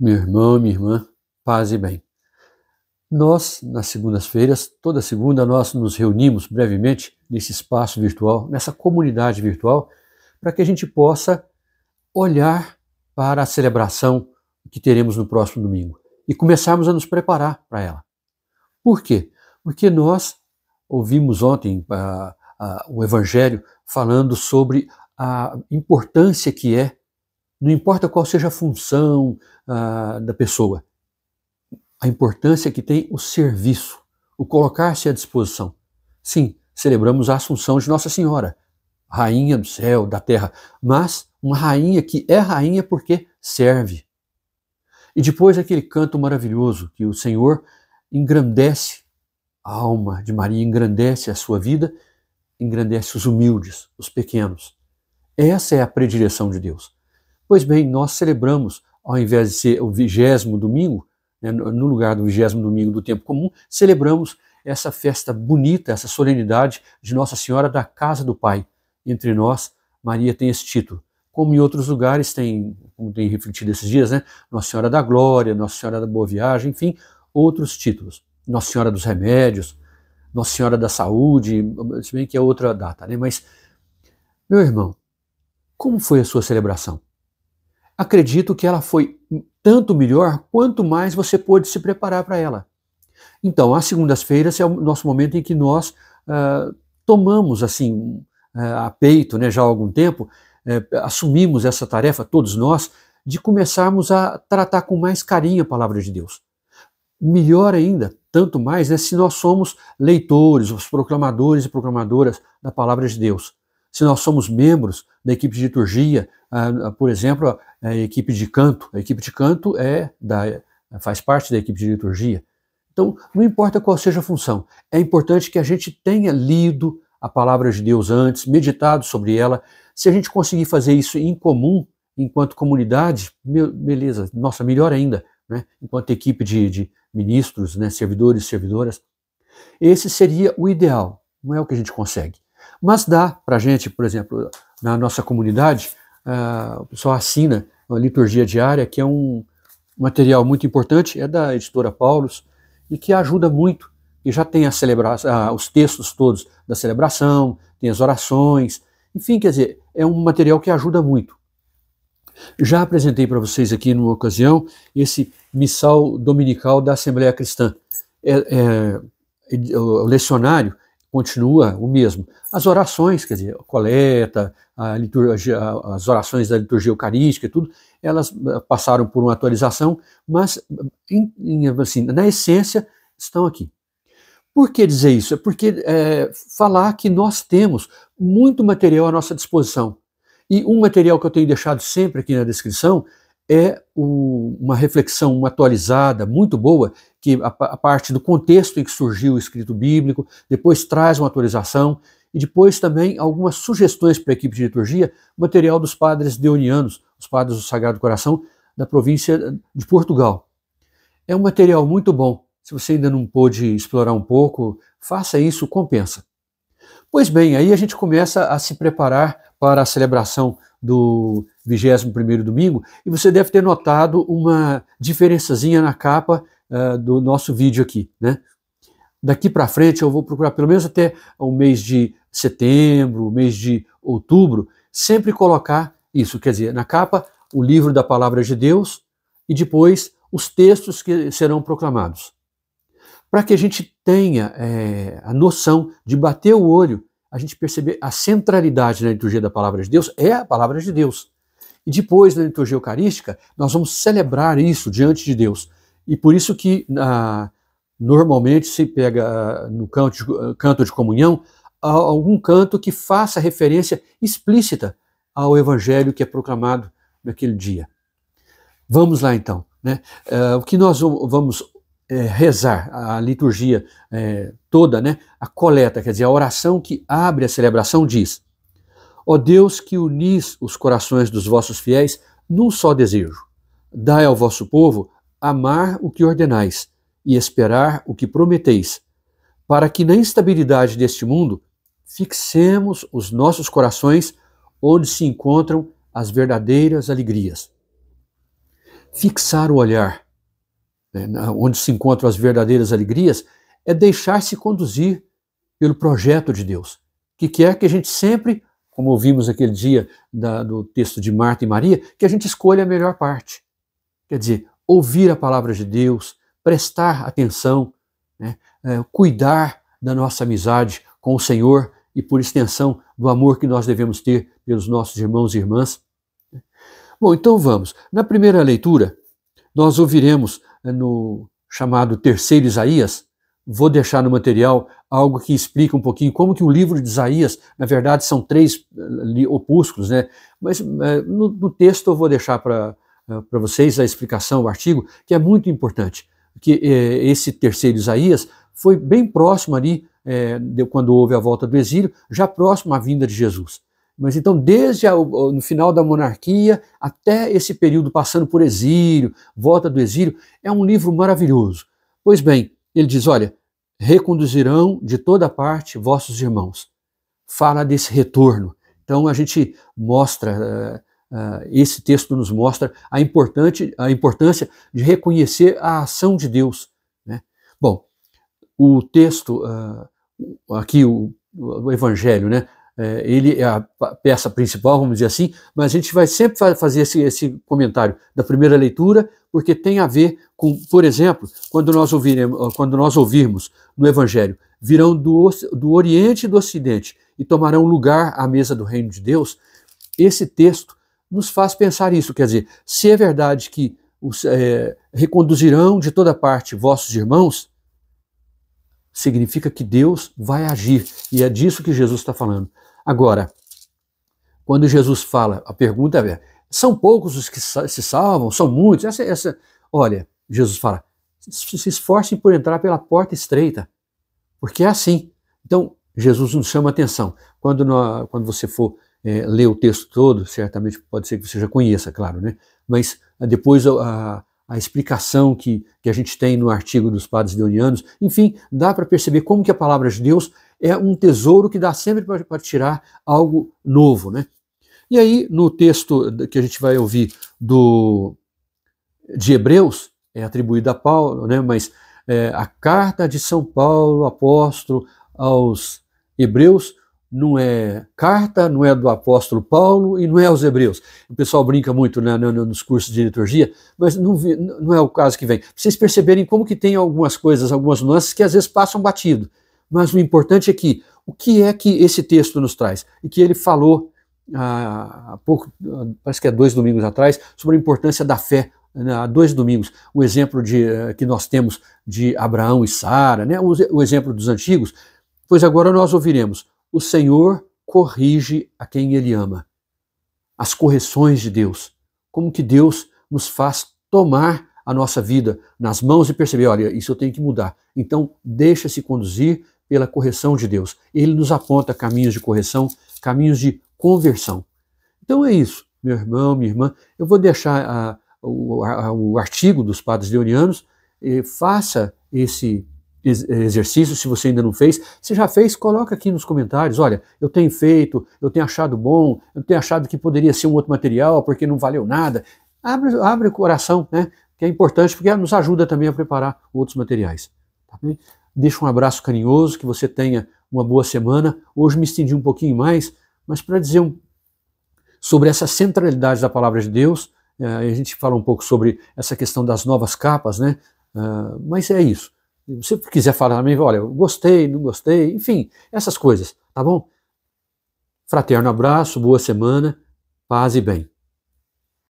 Meu irmão, minha irmã, paz e bem. Nós, nas segundas-feiras, toda segunda, nós nos reunimos brevemente nesse espaço virtual, nessa comunidade virtual, para que a gente possa olhar para a celebração que teremos no próximo domingo e começarmos a nos preparar para ela. Por quê? Porque nós ouvimos ontem o Evangelho falando sobre a importância que é, não importa qual seja a função da pessoa, a importância que tem o serviço, o colocar-se à disposição. Sim, celebramos a Assunção de Nossa Senhora, rainha do céu, da terra, mas uma rainha que é rainha porque serve. E depois aquele canto maravilhoso que o Senhor engrandece a alma de Maria, engrandece a sua vida, engrandece os humildes, os pequenos. Essa é a predileção de Deus. Pois bem, nós celebramos, ao invés de ser o 20º domingo, no lugar do 20º domingo do tempo comum, celebramos essa festa bonita, essa solenidade de Nossa Senhora da Casa do Pai. Entre nós, Maria tem esse título. Como em outros lugares tem, como tem refletido esses dias, Nossa Senhora da Glória, Nossa Senhora da Boa Viagem, enfim, outros títulos. Nossa Senhora dos Remédios, Nossa Senhora da Saúde, se bem que é outra data, Mas, meu irmão, como foi a sua celebração? Acredito que ela foi tanto melhor quanto mais você pôde se preparar para ela. Então, às segundas-feiras é o nosso momento em que nós tomamos assim a peito, já há algum tempo, assumimos essa tarefa, todos nós, de começarmos a tratar com mais carinho a palavra de Deus. Melhor ainda, tanto mais, se nós somos leitores, os proclamadores e proclamadoras da palavra de Deus. Se nós somos membros da equipe de liturgia, por exemplo, a equipe de canto. A equipe de canto faz parte da equipe de liturgia. Então, não importa qual seja a função, é importante que a gente tenha lido a palavra de Deus antes, meditado sobre ela. Se a gente conseguir fazer isso em comum, enquanto comunidade, beleza, nossa, melhor ainda, enquanto equipe de ministros, servidores e servidoras. Esse seria o ideal, não é o que a gente consegue. Mas dá para a gente, por exemplo, na nossa comunidade, o pessoal assina a liturgia diária, que é um material muito importante, é da editora Paulus, e que ajuda muito, e já tem os textos todos da celebração, tem as orações, enfim, quer dizer, é um material que ajuda muito. Já apresentei para vocês aqui numa ocasião esse missal dominical da Assembleia Cristã. O lecionário continua o mesmo. As orações, quer dizer, a coleta, as orações da liturgia eucarística e tudo, elas passaram por uma atualização, mas assim, na essência estão aqui. Por que dizer isso? É porque falar que nós temos muito material à nossa disposição. E um material que eu tenho deixado sempre aqui na descrição é uma reflexão atualizada, muito boa, que a parte do contexto em que surgiu o escrito bíblico, depois traz uma atualização, e depois também algumas sugestões para a equipe de liturgia, material dos padres deonianos, os padres do Sagrado Coração, da província de Portugal. É um material muito bom. Se você ainda não pôde explorar um pouco, faça isso, compensa. Pois bem, aí a gente começa a se preparar para a celebração do 21º domingo, e você deve ter notado uma diferençazinha na capa do nosso vídeo aqui, Daqui para frente eu vou procurar, pelo menos até o mês de setembro, o mês de outubro, sempre colocar isso, quer dizer, na capa o livro da Palavra de Deus e depois os textos que serão proclamados. Para que a gente tenha a noção de bater o olho, a gente perceber a centralidade na liturgia da Palavra de Deus é a Palavra de Deus. E depois, na liturgia eucarística, nós vamos celebrar isso diante de Deus. E por isso que normalmente se pega no canto de comunhão algum canto que faça referência explícita ao Evangelho que é proclamado naquele dia. Vamos lá então. O que nós vamos rezar, a liturgia toda, a coleta, quer dizer, a oração que abre a celebração diz: ó Deus que unis os corações dos vossos fiéis num só desejo, dai ao vosso povo amar o que ordenais e esperar o que prometeis, para que na instabilidade deste mundo fixemos os nossos corações onde se encontram as verdadeiras alegrias. fixar o olhar, né, onde se encontram as verdadeiras alegrias, é deixar-se conduzir pelo projeto de Deus, que quer que a gente sempre, como ouvimos aquele dia do texto de Marta e Maria, que a gente escolha a melhor parte. Quer dizer, ouvir a palavra de Deus, prestar atenção, né, cuidar da nossa amizade com o Senhor e, por extensão, do amor que nós devemos ter pelos nossos irmãos e irmãs. Bom, então vamos. Na primeira leitura, nós ouviremos no chamado terceiro Isaías. Vou deixar no material algo que explica um pouquinho como que o livro de Isaías, na verdade, são 3 opúsculos, né? Mas no texto eu vou deixar para vocês a explicação, o artigo, que é muito importante, que esse terceiro Isaías foi bem próximo ali, quando houve a volta do exílio, já próximo à vinda de Jesus. Mas então, desde no final da monarquia até esse período passando por exílio, volta do exílio, é um livro maravilhoso. Pois bem, ele diz, olha, reconduzirão de toda parte vossos irmãos. Fala desse retorno. Então a gente mostra, esse texto nos mostra a importância de reconhecer a ação de Deus, né? Bom, o texto, aqui o Evangelho, né? Ele é a peça principal, vamos dizer assim, mas a gente vai sempre fazer esse comentário da primeira leitura, porque tem a ver com, por exemplo, quando nós ouvirmos no Evangelho, virão do Oriente e do Ocidente e tomarão lugar à mesa do reino de Deus, esse texto nos faz pensar isso, quer dizer, se é verdade que reconduzirão de toda parte vossos irmãos, significa que Deus vai agir, e é disso que Jesus está falando. Agora, quando Jesus fala, a pergunta é, são poucos os que se salvam? São muitos? Olha, Jesus fala, se esforcem por entrar pela porta estreita, porque é assim. Então, Jesus nos chama a atenção. Quando você for ler o texto todo, certamente pode ser que você já conheça, claro, né? Mas depois a explicação que a gente tem no artigo dos padres leonianos, enfim, dá para perceber como que a palavra de Deus é um tesouro que dá sempre para tirar algo novo, né? E aí, no texto que a gente vai ouvir de Hebreus, é atribuído a Paulo, né? Mas a carta de São Paulo, apóstolo, aos Hebreus, não é carta, não é do apóstolo Paulo e não é aos Hebreus. O pessoal brinca muito, né, nos cursos de liturgia, mas não é o caso que vem. Pra vocês perceberem como que tem algumas coisas, algumas nuances que às vezes passam batido. Mas o importante é que o que é que esse texto nos traz? E que ele falou há pouco, parece que 2 domingos atrás, sobre a importância da fé. Há 2 domingos, o exemplo que nós temos de Abraão e Sara, né, o exemplo dos antigos. Pois agora nós ouviremos: o Senhor corrige a quem Ele ama. As correções de Deus. Como que Deus nos faz tomar a nossa vida nas mãos e perceber, olha, isso eu tenho que mudar. Então, deixa-se conduzir pela correção de Deus. Ele nos aponta caminhos de correção, caminhos de conversão. Então é isso, meu irmão, minha irmã. Eu vou deixar o artigo dos padres leonianos, faça esse exercício, se você ainda não fez. Se já fez, coloca aqui nos comentários, olha, eu tenho feito, eu tenho achado bom, eu tenho achado que poderia ser um outro material, porque não valeu nada. Abre o coração, né? Que é importante, porque nos ajuda também a preparar outros materiais. Tá bem? Deixa um abraço carinhoso, que você tenha uma boa semana. Hoje me estendi um pouquinho mais, mas para dizer sobre essa centralidade da palavra de Deus, a gente fala um pouco sobre essa questão das novas capas, né? Mas é isso. Se você quiser falar também, olha, eu gostei, não gostei, enfim, essas coisas, tá bom? Fraterno abraço, boa semana, paz e bem.